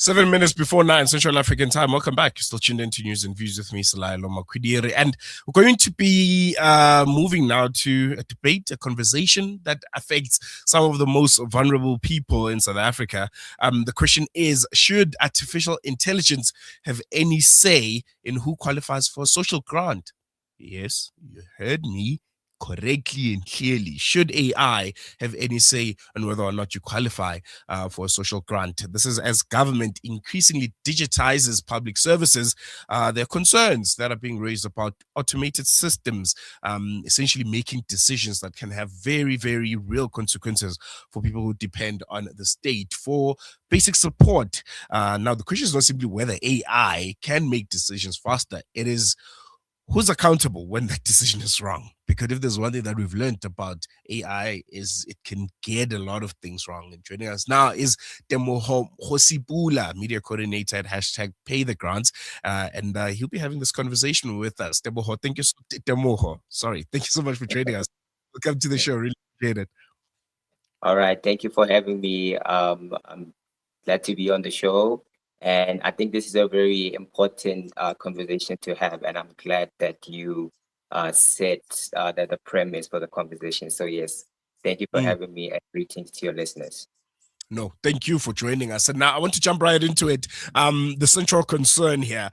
7 minutes before 9 Central African time. Welcome back. You're still tuned into News and Views with me, Salailo Makwidiri. And we're going to be moving now to a debate, a conversation that affects some of the most vulnerable people in South Africa. The question is, should artificial intelligence have any say in who qualifies for a social grant? Yes, you heard me correctly and clearly. Should AI have any say on whether or not you qualify for a social grant? This is as government increasingly digitizes public services. There are concerns that are being raised about automated systems, essentially making decisions that can have very, very real consequences for people who depend on the state for basic support. Now, the question is not simply whether AI can make decisions faster. It is who's accountable when that decision is wrong? Because if there's one thing that we've learned about AI is it can get a lot of things wrong. And joining us now is Temoho Kgosipula, media coordinator at hashtag Pay the Grants. And he'll be having this conversation with us. Temoho, thank you so much for joining us. Welcome to the show. Really appreciate it. All right. Thank you for having me. I'm glad to be on the show. And I think this is a very important conversation to have. And I'm glad that you set that the premise for the conversation. So, yes, thank you for having me, and greetings to your listeners. No, thank you for joining us. And now I want to jump right into it. The central concern here,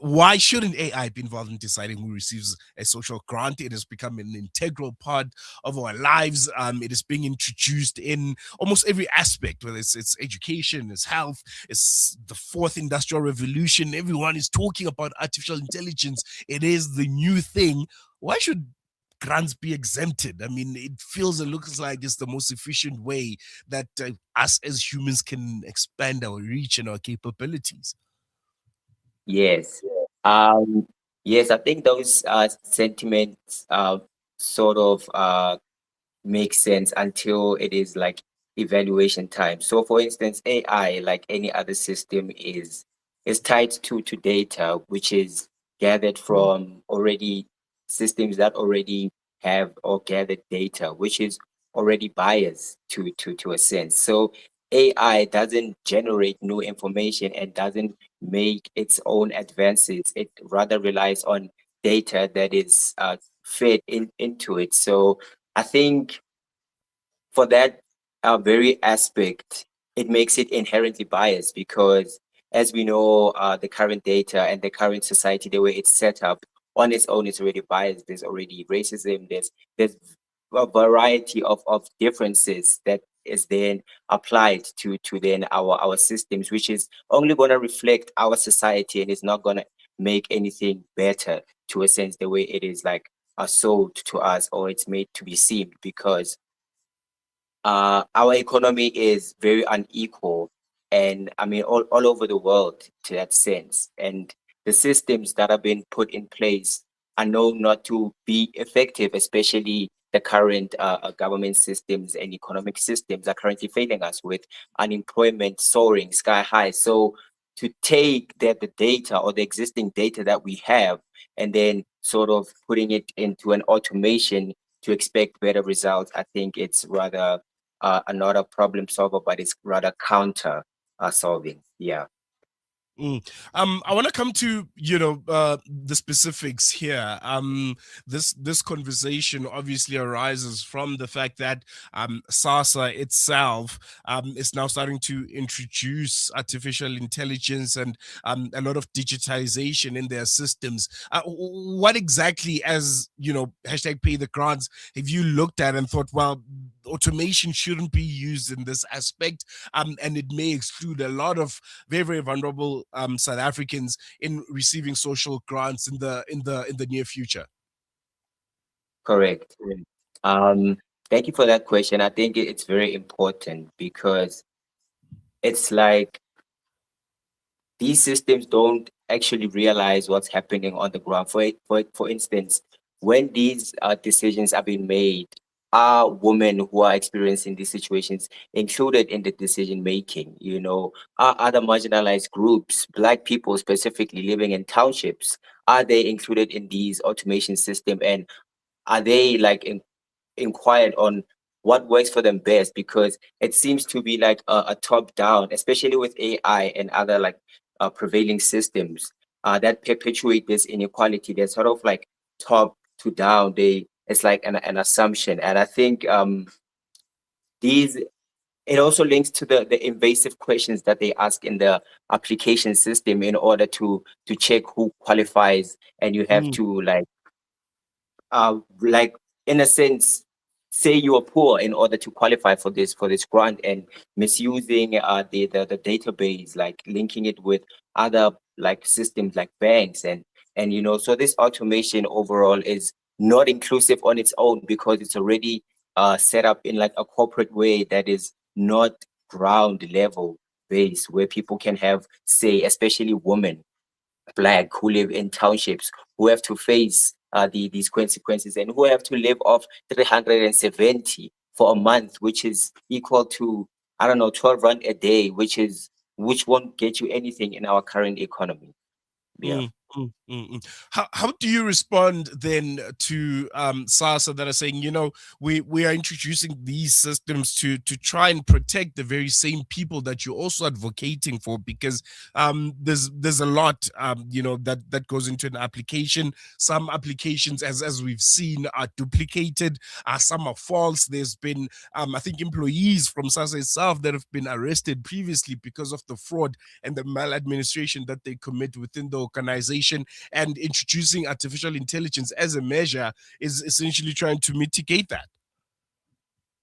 why shouldn't AI be involved in deciding who receives a social grant? It has become an integral part of our lives. It is being introduced in almost every aspect, whether it's education, it's health, it's the fourth industrial revolution. Everyone is talking about artificial intelligence. It is the new thing. Why should grants be exempted? I mean, it looks like it's the most efficient way that us as humans can expand our reach and our capabilities. Yes. Yes, I think those sentiments sort of make sense until it is like evaluation time. So for instance, AI, like any other system, is tied to data, which is gathered from already systems that already have or gathered data, which is already biased to a sense. So AI doesn't generate new information and doesn't make its own advances. It rather relies on data that is fed into it. So I think for that very aspect, it makes it inherently biased because, as we know, the current data and the current society, the way it's set up on its own is already biased. There's already racism. There's a variety of differences that is then applied to then our systems, which is only going to reflect our society and is not going to make anything better to a sense the way it is like sold to us or it's made to be seen because our economy is very unequal and I mean all over the world to that sense. And the systems that have been put in place are known not to be effective, especially the current government systems and economic systems are currently failing us with unemployment soaring sky high. So to take the data or the existing data that we have and then sort of putting it into an automation to expect better results, I think it's rather not a problem solver, but it's rather counter solving. Yeah. I want to come to the specifics here. This conversation obviously arises from the fact that SASA itself is now starting to introduce artificial intelligence and a lot of digitization in their systems. What exactly, as hashtag Pay the Grants, have you looked at and thought, well, automation shouldn't be used in this aspect, and it may exclude a lot of very, very vulnerable South Africans in receiving social grants in the near future? Correct. Thank you for that question. I think it's very important because it's like these systems don't actually realize what's happening on the ground. For instance, when these decisions are being made, are women who are experiencing these situations included in the decision making? Are other marginalized groups, Black people specifically living in townships, are they included in these automation system? And are they like inquired on what works for them best, because it seems to be like a top down, especially with AI and other like prevailing systems that perpetuate this inequality. They're sort of like top to down. It's like an assumption, and I think these it also links to the invasive questions that they ask in the application system in order to check who qualifies, and you have Mm, to like in a sense say you are poor in order to qualify for this grant, and misusing the database, like linking it with other like systems like banks, and you know, so this automation overall is not inclusive on its own because it's already set up in like a corporate way that is not ground level base, where people can have say, especially women, black, who live in townships, who have to face these consequences, and who have to live off 370 for a month, which is equal to, I don't know, 12 rand a day, which won't get you anything in our current economy. Yeah. mm, mm. How do you respond then to SASA that are saying, you know, we are introducing these systems to try and protect the very same people that you're also advocating for? Because there's a lot you know that goes into an application. Some applications, as we've seen, are duplicated. Some are false. There's been I think employees from SASA itself that have been arrested previously because of the fraud and the maladministration that they commit within the organization. And introducing artificial intelligence as a measure is essentially trying to mitigate that.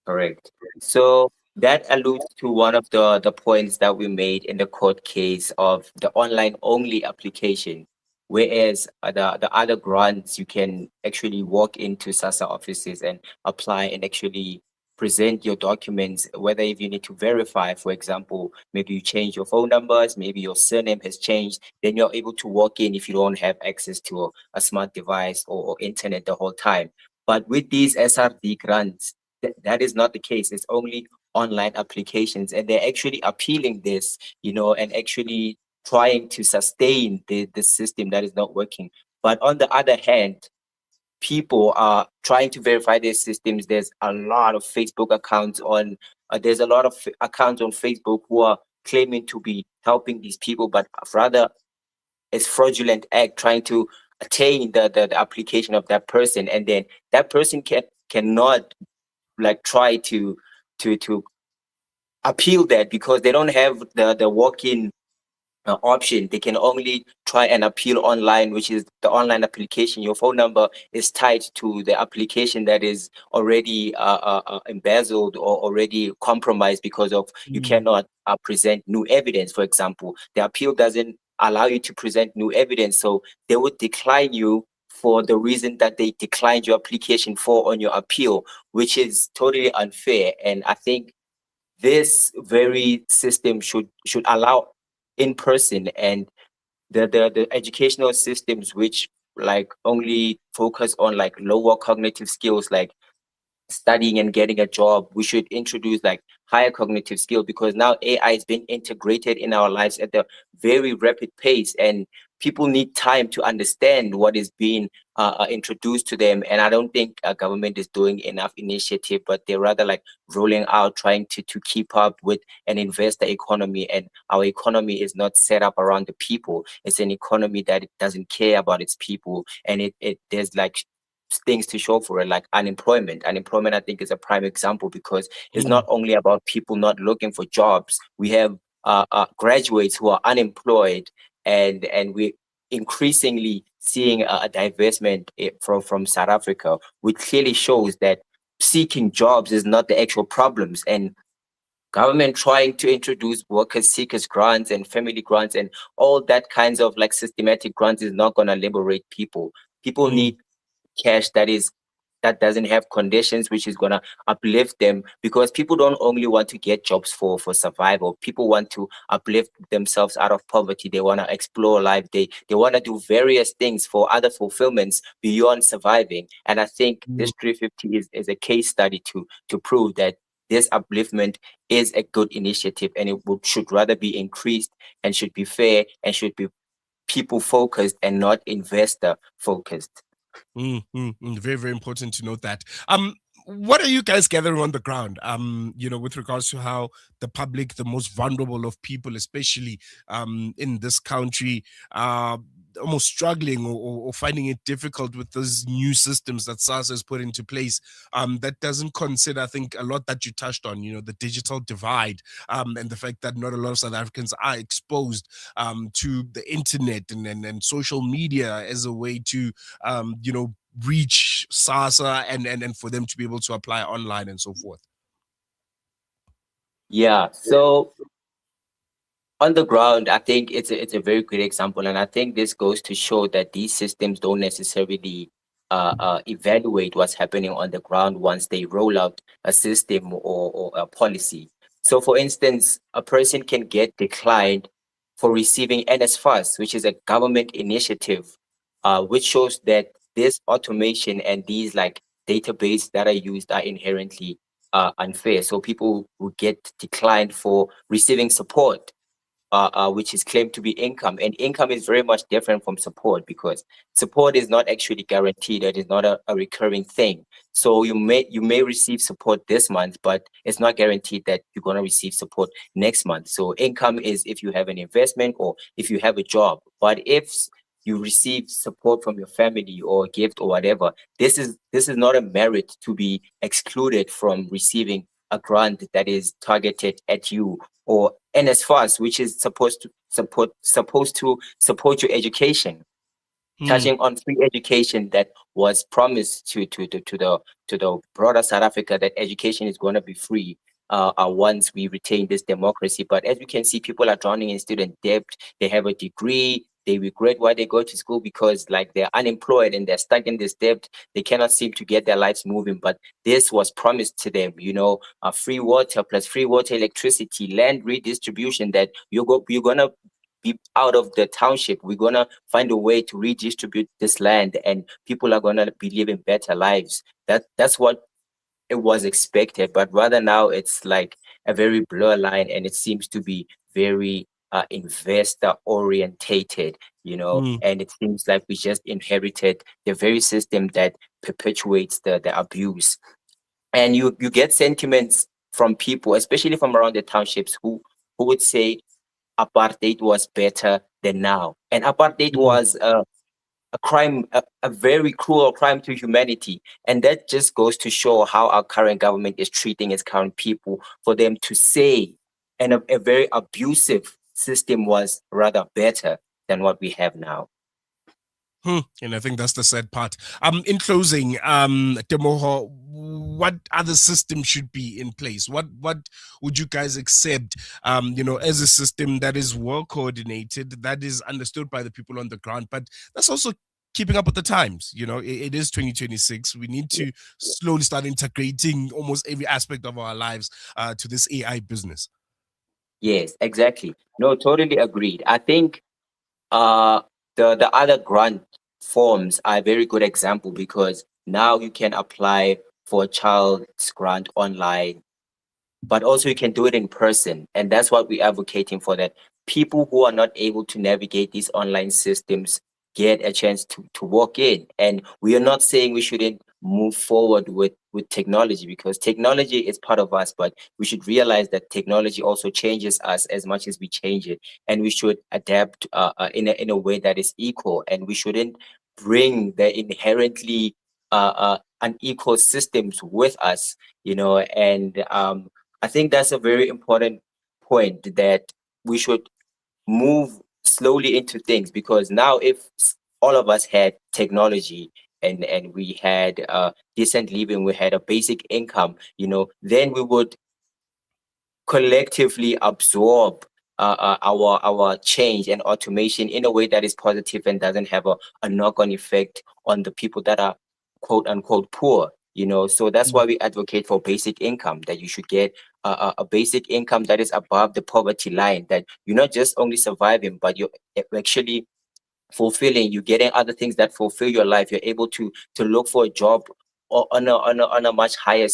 Correct. So that alludes to one of the points that we made in the court case of the online only application, whereas the other grants you can actually walk into SASA offices and apply and actually present your documents, whether if you need to verify, for example, maybe you change your phone numbers, maybe your surname has changed, then you're able to walk in if you don't have access to a smart device or internet the whole time. But with these SRD grants, that is not the case. It's only online applications, and they're actually appealing this, you know, and actually trying to sustain the system that is not working. But on the other hand, people are trying to verify their systems. There's a lot of Facebook accounts on there's a lot of accounts on Facebook who are claiming to be helping these people, but rather it's fraudulent act trying to attain the application of that person, and then that person cannot like try to appeal that because they don't have the walk-in option. They can only try and appeal online, which is the online application. Your phone number is tied to the application that is already embezzled or already compromised because of you Mm, cannot present new evidence. For example, the appeal doesn't allow you to present new evidence, so they would decline you for the reason that they declined your application for on your appeal, which is totally unfair. And I think this very system should allow in person, and the educational systems which like only focus on like lower cognitive skills like studying and getting a job, we should introduce like higher cognitive skill, because now AI is being integrated in our lives at a very rapid pace, and people need time to understand what is being introduced to them. And I don't think government is doing enough initiative, but they're rather like rolling out, trying to keep up with an investor economy. And our economy is not set up around the people. It's an economy that it doesn't care about its people, and it there's like things to show for it, like unemployment. Unemployment, I think, is a prime example because it's not mm, only about people not looking for jobs. We have graduates who are unemployed, and we increasingly seeing a divestment from South Africa, which clearly shows that seeking jobs is not the actual problems. And government trying to introduce workers seekers grants and family grants and all that kinds of like systematic grants is not going to liberate people. People mm, need cash that doesn't have conditions, which is gonna uplift them, because people don't only want to get jobs for survival. People want to uplift themselves out of poverty. They want to explore life. They want to do various things for other fulfillments beyond surviving. And I think mm, this 350 is a case study to prove that this upliftment is a good initiative, and should rather be increased, and should be fair, and should be people focused and not investor focused. Very, very important to note that. What are you guys gathering on the ground? With regards to how the public, the most vulnerable of people, especially in this country, almost struggling or finding it difficult with those new systems that SARS has put into place. That doesn't consider, I think, a lot that you touched on. The digital divide, and the fact that not a lot of South Africans are exposed to the internet and social media as a way to reach SASA and for them to be able to apply online and so forth. Yeah. So on the ground, I think it's a very great example, and I think this goes to show that these systems don't necessarily evaluate what's happening on the ground once they roll out a system or a policy. So, for instance, a person can get declined for receiving NSFAS, which is a government initiative, which shows that this automation and these like database that are used are inherently unfair. So people will get declined for receiving support, which is claimed to be income. And income is very much different from support because support is not actually guaranteed. It is not a recurring thing. So you may receive support this month, but it's not guaranteed that you're going to receive support next month. So income is if you have an investment or if you have a job. But if you receive support from your family or a gift or whatever, this is not a merit to be excluded from receiving a grant that is targeted at you, or NSFAS, which is supposed to support your education, touching on free education that was promised to the broader South Africa, that education is going to be free once we retain this democracy. But as we can see, people are drowning in student debt. They have a degree. They regret why they go to school because like they're unemployed and they're stuck in this debt. They cannot seem to get their lives moving. But this was promised to them, free water plus free water, electricity, land redistribution, that you're gonna be out of the township. We're gonna find a way to redistribute this land, and people are gonna be living better lives. That's what it was expected, but rather now it's like a very blur line, and it seems to be very investor orientated, Mm. and it seems like we just inherited the very system that perpetuates the abuse. And you get sentiments from people, especially from around the townships, who would say apartheid was better than now. And apartheid Mm. was a crime, a very cruel crime to humanity. And that just goes to show how our current government is treating its current people, for them to say, and a very abusive system was rather better than what we have now. And I think that's the sad part. In closing, Temoho, what other system should be in place? What would you guys accept, as a system that is well coordinated, that is understood by the people on the ground, but that's also keeping up with the times. It is 2026. We need to slowly start integrating almost every aspect of our lives to this AI business. Yes, exactly. No, totally agreed. I think uh the other grant forms are a very good example, because now you can apply for a child's grant online, but also you can do it in person. And that's what we're advocating for, that people who are not able to navigate these online systems get a chance to walk in. And we are not saying we shouldn't move forward with technology, because technology is part of us, but we should realize that technology also changes us as much as we change it. And we should adapt in a way that is equal. And we shouldn't bring the inherently unequal systems with us, and I think that's a very important point, that we should move slowly into things, because now if all of us had technology, and we had decent living, we had a basic income, then we would collectively absorb our change and automation in a way that is positive and doesn't have a knock-on effect on the people that are quote unquote poor. So that's why we advocate for basic income, that you should get a basic income that is above the poverty line, that you're not just only surviving, but you're actually fulfilling, you're getting other things that fulfill your life. You're able to look for a job on a much higher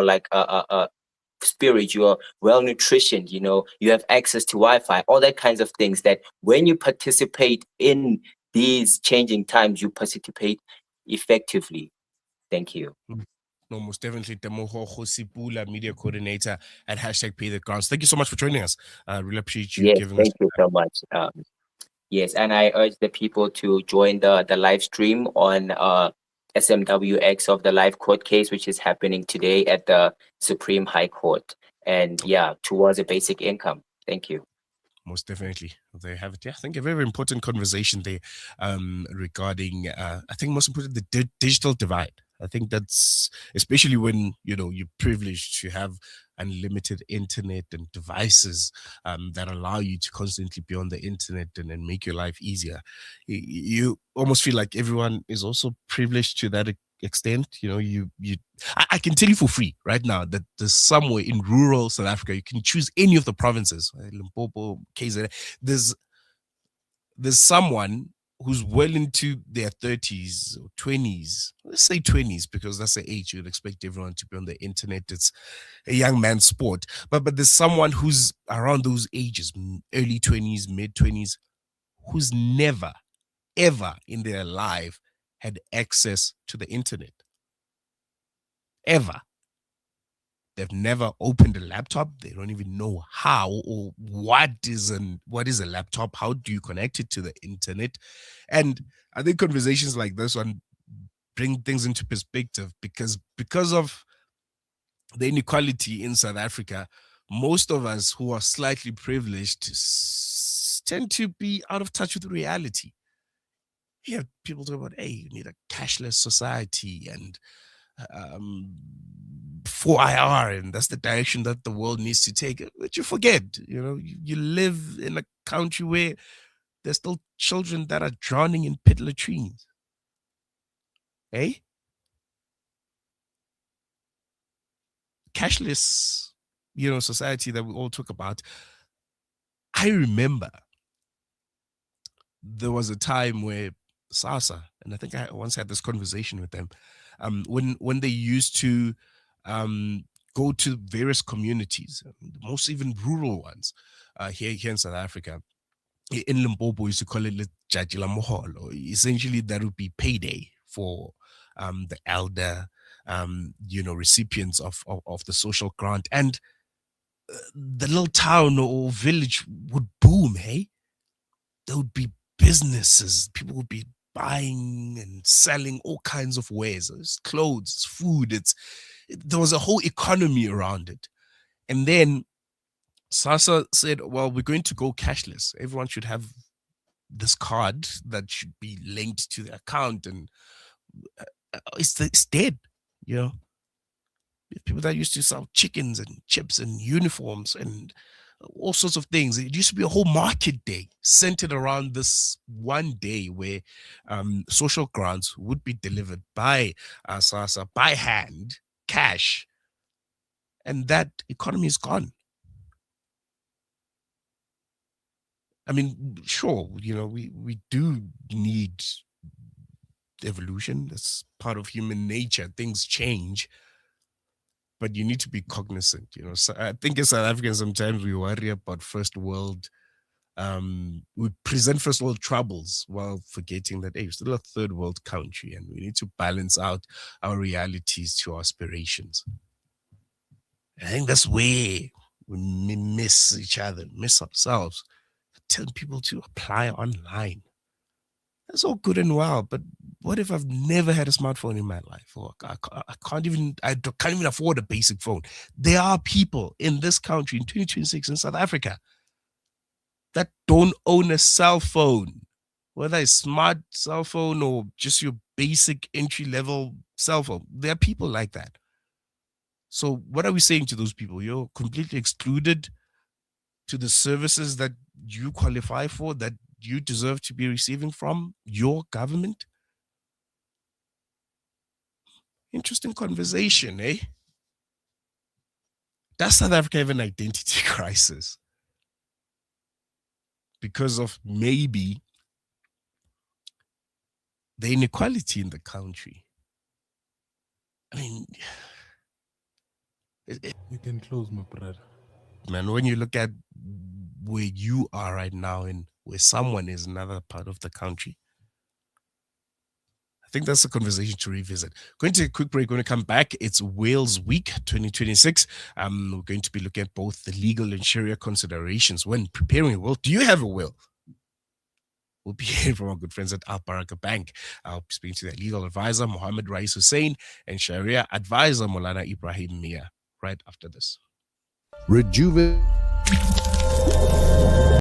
like spirit, you're well nutritioned, you have access to Wi-Fi, all that kinds of things, that when you participate in these changing times, you participate effectively. Thank you. No, most definitely. Temoho Kgosipula, media coordinator at hashtag Pay the Grounds. Thank you so much for joining us. I really appreciate you Yes, giving us. thank you so much. Yes, and I urge the people to join the live stream on SMWX of the live court case, which is happening today at the Supreme High Court. And yeah, towards a basic income. Thank you. Most definitely. There you have it. Yeah, I think a very important conversation there regarding, I think most important, the digital divide. I think that's, especially when, you're privileged to have unlimited internet and devices that allow you to constantly be on the internet and make your life easier. You almost feel like everyone is also privileged to that extent. I can tell you for free right now that there's somewhere in rural South Africa, you can choose any of the provinces, Limpopo, KZN. There's someone who's well into their 30s or 20s, let's say 20s, because that's the age you'd expect everyone to be on the internet. It's a young man's sport. But there's someone who's around those ages, early 20s, mid 20s, who's never, ever in their life had access to the internet. Ever. They've never opened a laptop. They don't even know how or what is a laptop. How do you connect it to the internet? And I think conversations like this one bring things into perspective because of the inequality in South Africa, most of us who are slightly privileged tend to be out of touch with reality. You have people talk about, hey, you need a cashless society and 4IR, and that's the direction that the world needs to take. But you forget, you live in a country where there's still children that are drowning in pit latrines. Eh? Cashless, society that we all talk about. I remember there was a time where SASA, and I think I once had this conversation with them, when they used to go to various communities, most even rural ones, here in South Africa. In Limpopo, we used to call it Letjatji la Moholo. Essentially, that would be payday for the elder, recipients of the social grant. And the little town or village would boom, hey? There would be businesses. People would be buying and selling all kinds of wares. It's clothes, it's food, there was a whole economy around it. And then SASA said, well, we're going to go cashless. Everyone should have this card that should be linked to the account, and it's dead. People that used to sell chickens and chips and uniforms and all sorts of things. It used to be a whole market day centered around this one day where social grants would be delivered by SASA by hand, cash, and that economy is gone. I mean, sure, we do need evolution. That's part of human nature. Things change, but you need to be cognizant. So I think as South Africans, sometimes we worry about first world. We present first world troubles while forgetting that, hey, we're still a third world country, and we need to balance out our realities to our aspirations. I think that's where we miss each other, miss ourselves. Tell people to apply online. That's all good and well, but what if I've never had a smartphone in my life, or I can't even afford a basic phone? There are people in this country in 2026 in South Africa that don't own a cell phone, whether it's smart cell phone or just your basic entry level cell phone. There are people like that. So what are we saying to those people? You're completely excluded to the services that you qualify for, that you deserve to be receiving from your government? Interesting conversation, eh? Does South Africa have an identity crisis? Because of maybe the inequality in the country. I mean, you can close, my brother. Man, when you look at where you are right now and where someone is in another part of the country, I think that's a conversation to revisit. Going to a quick break. When we come back, it's Wales Week 2026. We're going to be looking at both the legal and Sharia considerations when preparing a will. Do you have a will? We'll be hearing from our good friends at Al Baraka Bank. I'll be speaking to their legal advisor, Mohammed Rais Hussein, and Sharia advisor, Molana Ibrahim Mia, right after this. Rejuvenate.